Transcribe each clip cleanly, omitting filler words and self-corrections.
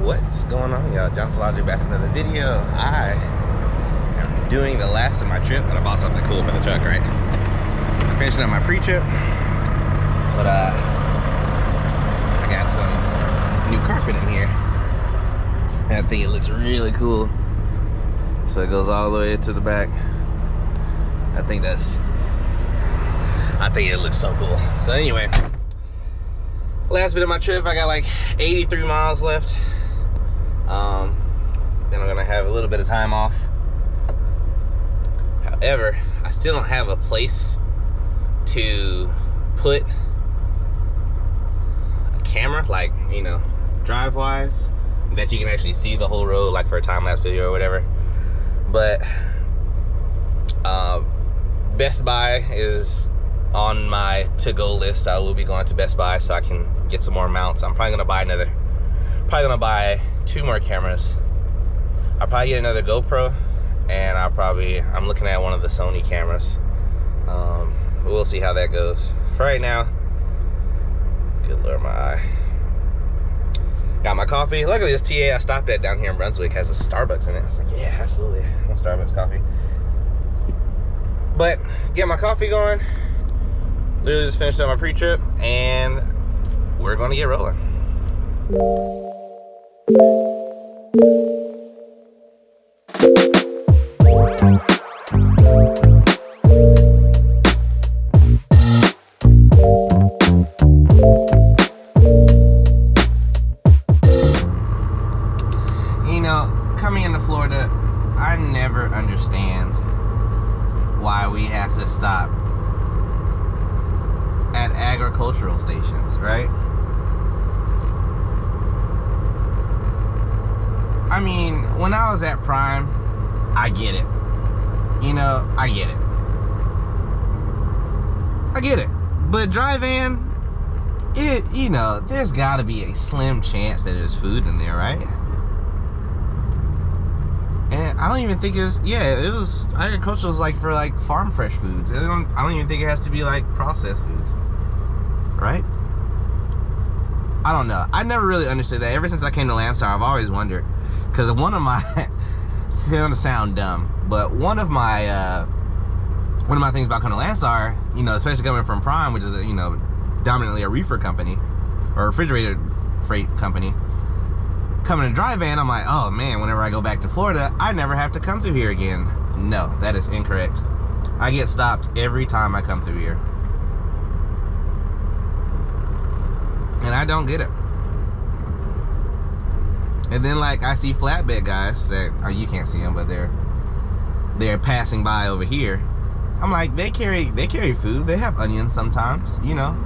What's going on, y'all? John Salaji back with another video. I am doing the last of my trip, and I bought something cool for the truck, right? I'm finishing up my pre-trip, but I got some new carpet in here, and I think it looks really cool. So it goes all the way to the back. I think it looks so cool. So anyway, last bit of my trip, I got like 83 miles left. Then I'm gonna have a little bit of time off. However, I still don't have a place to put a camera, like, you know, drive-wise, that you can actually see the whole road, like for a time-lapse video or whatever. But Best Buy is on my to-go list. I will be going to Best Buy so I can get some more mounts. I'm probably gonna buy 2 more cameras. I'll probably get another GoPro, and I'm looking at one of the Sony cameras. We'll see how that goes. For right now, good lord, my eye. Got my coffee. Luckily, this TA I stopped at down here in Brunswick has a Starbucks in it. I was like, yeah, absolutely, I want Starbucks coffee. But get my coffee going. Literally just finished up my pre-trip, and we're gonna get rolling. You know, coming into Florida, I never understand why we have to stop at agricultural stations, right? I mean, when I was at Prime, I get it. You know, I get it. But drive-in, you know, there's gotta be a slim chance that there's food in there, right? And I don't even think agricultural is like for like farm fresh foods. I don't even think it has to be like processed foods, right? I don't know. I never really understood that. Ever since I came to Landstar, I've always wondered, because one of my it's gonna sound dumb, but one of my things about coming to Landstar, you know, especially coming from Prime, which is you know, dominantly a reefer company or a refrigerated freight company, coming to drive-in, I'm like, oh man, whenever I go back to Florida, I never have to come through here again. No, that is incorrect. I get stopped every time I come through here, and I don't get it. And then, like, I see flatbed guys that, oh, you can't see them, but they're passing by over here. I'm like, they carry food. They have onions sometimes, you know.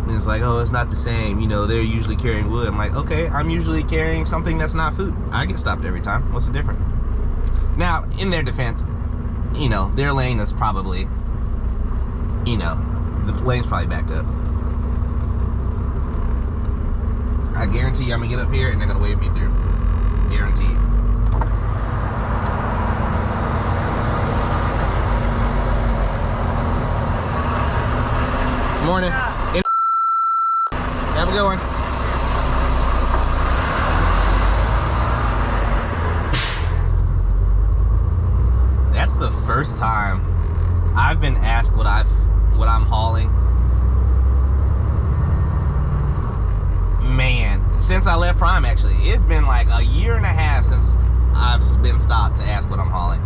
And it's like, oh, it's not the same. You know, they're usually carrying wood. I'm like, okay, I'm usually carrying something that's not food. I get stopped every time. What's the difference? Now, in their defense, you know, their lane is probably, you know, the lane's probably backed up. I guarantee you I'm gonna get up here and they're gonna wave me through. Guaranteed. Morning. Have a good one. That's the first time I've been asked what I'm hauling. Man, since I left Prime, actually. It's been like a year and a half since I've been stopped to ask what I'm hauling.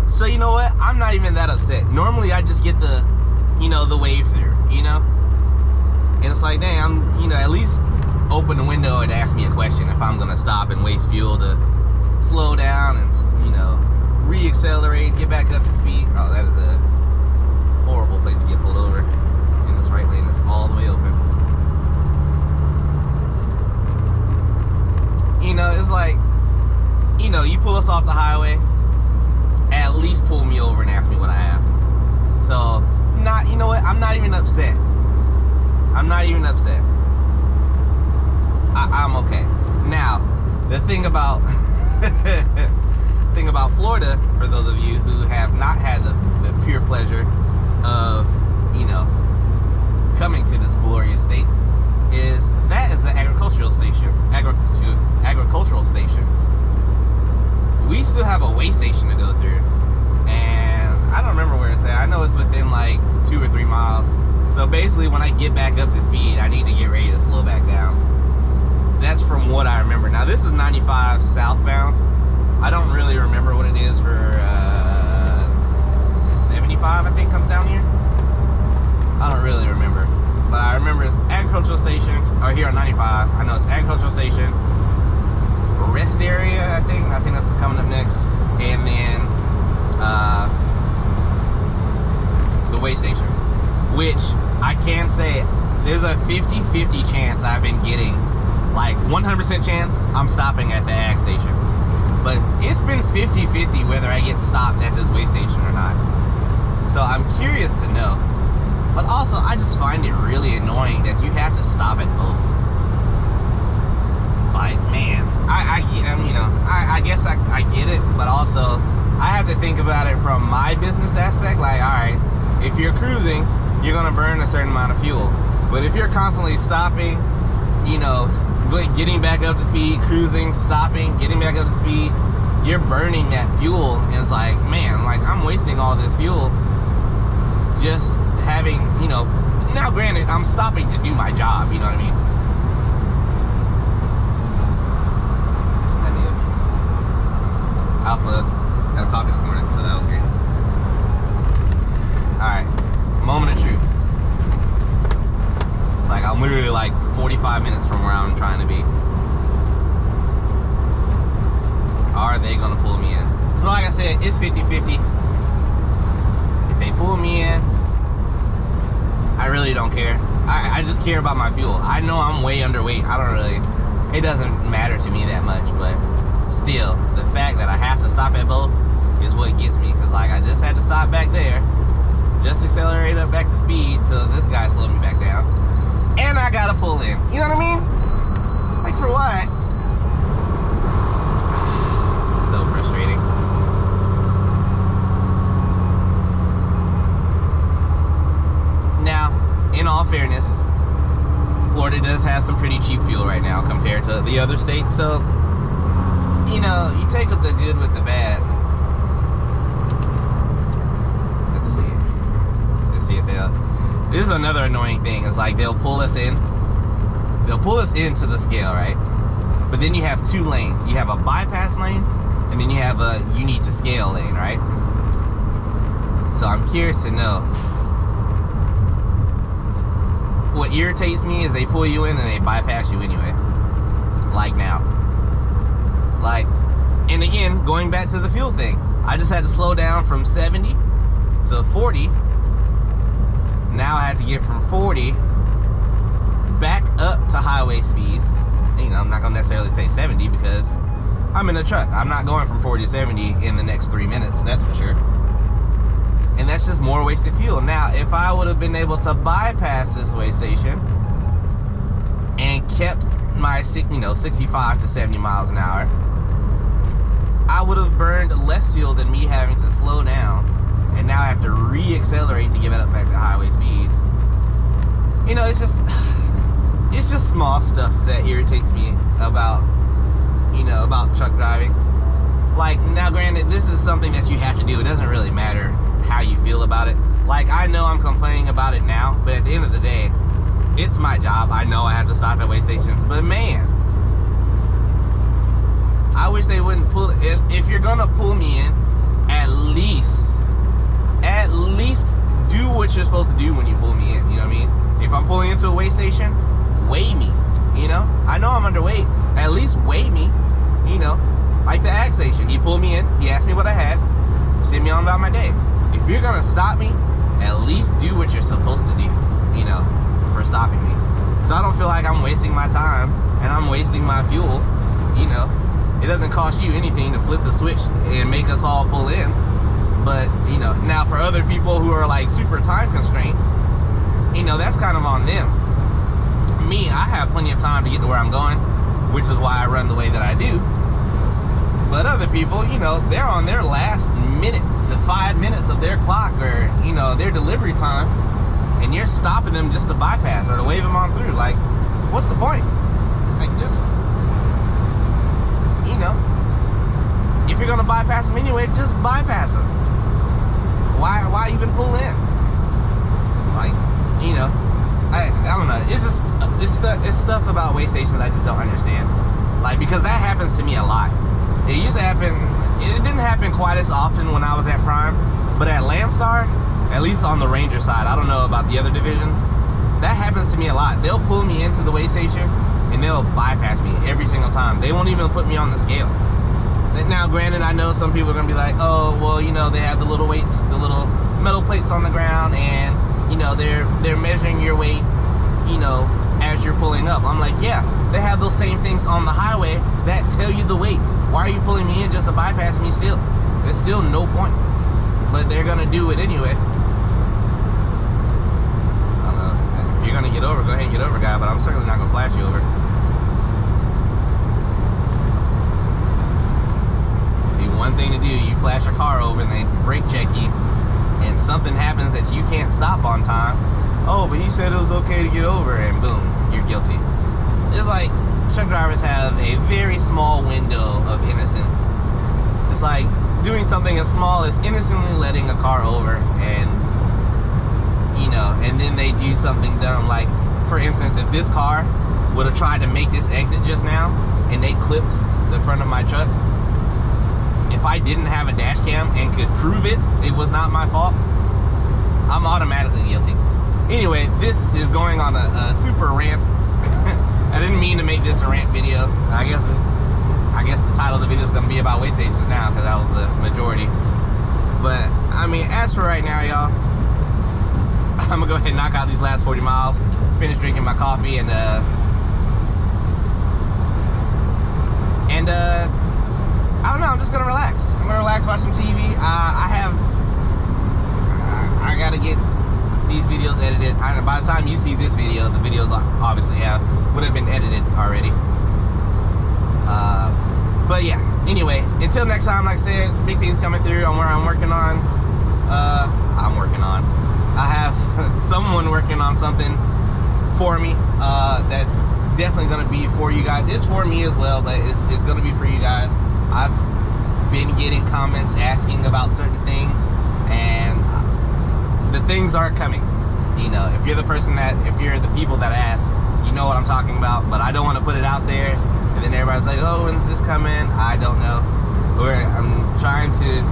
So you know what? I'm not even that upset. Normally I just get the, you know, the wave through, you know? And it's like, dang, I'm, you know, at least open the window and ask me a question if I'm gonna stop and waste fuel to slow down and, you know, re-accelerate, get back up to speed. Oh, that is a horrible place to get pulled over. And this right lane is all the way open. You know, it's like, you know, you pull us off the highway, at least pull me over and ask me what I have. So, you know what? I'm not even upset. I'm not even upset. I'm okay. Now, the thing about Florida, for those of you who have not had the pure pleasure of, you know, coming to this glorious state, is that is the agricultural station. still have a way station to go through, and I don't remember where it's at. I know it's within like 2 or 3 miles. So basically, when I get back up to speed, I need to get ready to slow back down. That's from what I remember. Now this is 95 southbound. I don't really remember what it is for 75. I think comes down here. I don't really remember, but I remember it's agricultural station, or here on 95. I know it's agricultural station, rest area. I think that's what's coming up next, and then the way station, which I can say there's a 50-50 chance I've been getting, like 100% chance I'm stopping at the ag station, but it's been 50-50 whether I get stopped at this way station or not. So I'm curious to know. But also, I just find it really annoying that you have to stop at both. Like, man, I guess I get it, but also I have to think about it from my business aspect. Like, all right, if you're cruising, you're gonna burn a certain amount of fuel. But if you're constantly stopping, getting back up to speed, cruising, stopping, getting back up to speed, you're burning that fuel. And it's like, man, like I'm wasting all this fuel just having, now granted, I'm stopping to do my job, you know what I mean? I also had a coffee this morning, so that was great. Alright, moment of truth. It's like I'm literally like 45 minutes from where I'm trying to be. Are they gonna pull me in? So like I said, it's 50-50. If they pull me in, I really don't care. I just care about my fuel. I know I'm way underweight. It doesn't matter to me that much, but still, the fact that I have to stop at both is what gets me. Because like I just had to stop back there, just accelerate up back to speed till this guy slowed me back down, and I gotta pull in. You know what I mean? Like for what? So frustrating. Now, in all fairness, Florida does have some pretty cheap fuel right now compared to the other states, so you take the good with the bad. Let's see if this is another annoying thing. It's like they'll pull us into the scale, right? But then you have 2 lanes. You have a bypass lane, and then you have a you need to scale lane, right? So I'm curious to know. What irritates me is they pull you in and they bypass you anyway. Like now. Like, and again, going back to the fuel thing, I just had to slow down from 70 to 40. Now I had to get from 40 back up to highway speeds. I'm not gonna necessarily say 70 because I'm in a truck. I'm not going from 40 to 70 in the next 3 minutes, that's for sure. And that's just more wasted fuel. Now, if I would have been able to bypass this way station and kept my 65 to 70 miles an hour, I would have burned less fuel than me having to slow down, and now I have to re-accelerate to get it up back to highway speeds. It's just small stuff that irritates me about truck driving. Like, now granted, this is something that you have to do. It doesn't really matter how you feel about it. Like, I know I'm complaining about it now, but at the end of the day, it's my job. I know I have to stop at way stations, but man, I wish they wouldn't pull it. If you're gonna pull me in, at least do what you're supposed to do when you pull me in. You know what I mean? If I'm pulling into a way station, weigh me. I know I'm underweight. At least weigh me. Like the ag station, he pulled me in, he asked me what I had, sent me on about my day. If you're gonna stop me, at least do what you're supposed to do, for stopping me. So I don't feel like I'm wasting my time and I'm wasting my fuel. It doesn't cost you anything to flip the switch and make us all pull in. But, now for other people who are like super time constrained, that's kind of on them. Me, I have plenty of time to get to where I'm going, which is why I run the way that I do. But other people, they're on their last minute to 5 minutes of their clock or, their delivery time, and you're stopping them just to bypass or to wave them on through. Like, what's the point? Like, just, if you're gonna bypass them anyway, just bypass them. Why even pull in? Like, you know, I don't know. It's stuff about way stations I just don't understand. Like, because that happens to me a lot. It used to happen. It didn't happen quite as often when I was at Prime, but at Landstar, at least on the Ranger side, I don't know about the other divisions, that happens to me a lot. They'll pull me into the way station and they'll bypass me every single time. They won't even put me on the scale. Now, granted, I know some people are gonna be like, oh, well, you know, they have the little weights, the little metal plates on the ground, and you know, they're measuring your weight, you know, as you're pulling up. I'm like, yeah, they have those same things on the highway that tell you the weight. Why are you pulling me in just to bypass me still? There's still no point. But they're gonna do it anyway. I don't know. If you're gonna get over, go ahead and get over, guy, but I'm certainly not gonna flash you over. It'd be one thing to do, you flash a car over and they brake check you, and something happens that you can't stop on time. Oh, but he said it was okay to get over, and boom, you're guilty. It's like, truck drivers have a very small window of innocence. It's like doing something as small as innocently letting a car over, and you know, and then they do something dumb. Like, for instance, if this car would have tried to make this exit just now and they clipped the front of my truck, if I didn't have a dash cam and could prove it was not my fault, I'm automatically guilty. Anyway, this is going on a super rant. I didn't mean to make this a rant video. I guess the title of the video is going to be about way stations now, because that was the majority. But, I mean, as for right now, y'all, I'm going to go ahead and knock out these last 40 miles, finish drinking my coffee, and I don't know, I'm just going to relax. I'm going to relax, watch some TV. I got to get these videos edited. By the time you see this video, the videos obviously would have been edited already. But yeah, anyway, until next time, like I said, big things coming through on where I'm working on. I have someone working on something for me that's definitely going to be for you guys. It's for me as well, but it's going to be for you guys. I've been getting comments asking about certain things, and the things aren't coming. You know, if you're the people that asked, you know what I'm talking about, but I don't want to put it out there, and then everybody's like, oh, when's this coming? I don't know. I'm trying to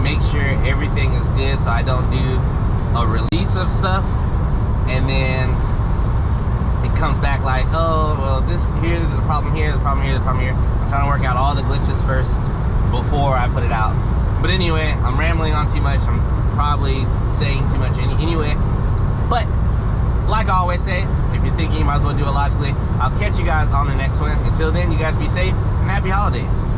make sure everything is good so I don't do a release of stuff, and then it comes back like, oh, well, here's a problem here, there's a problem here, there's a problem here. I'm trying to work out all the glitches first before I put it out. But anyway, I'm rambling on too much. I'm probably saying too much anyway. But, like I always say, if you're thinking, you might as well do it logically. I'll catch you guys on the next one. Until then, you guys be safe and happy holidays.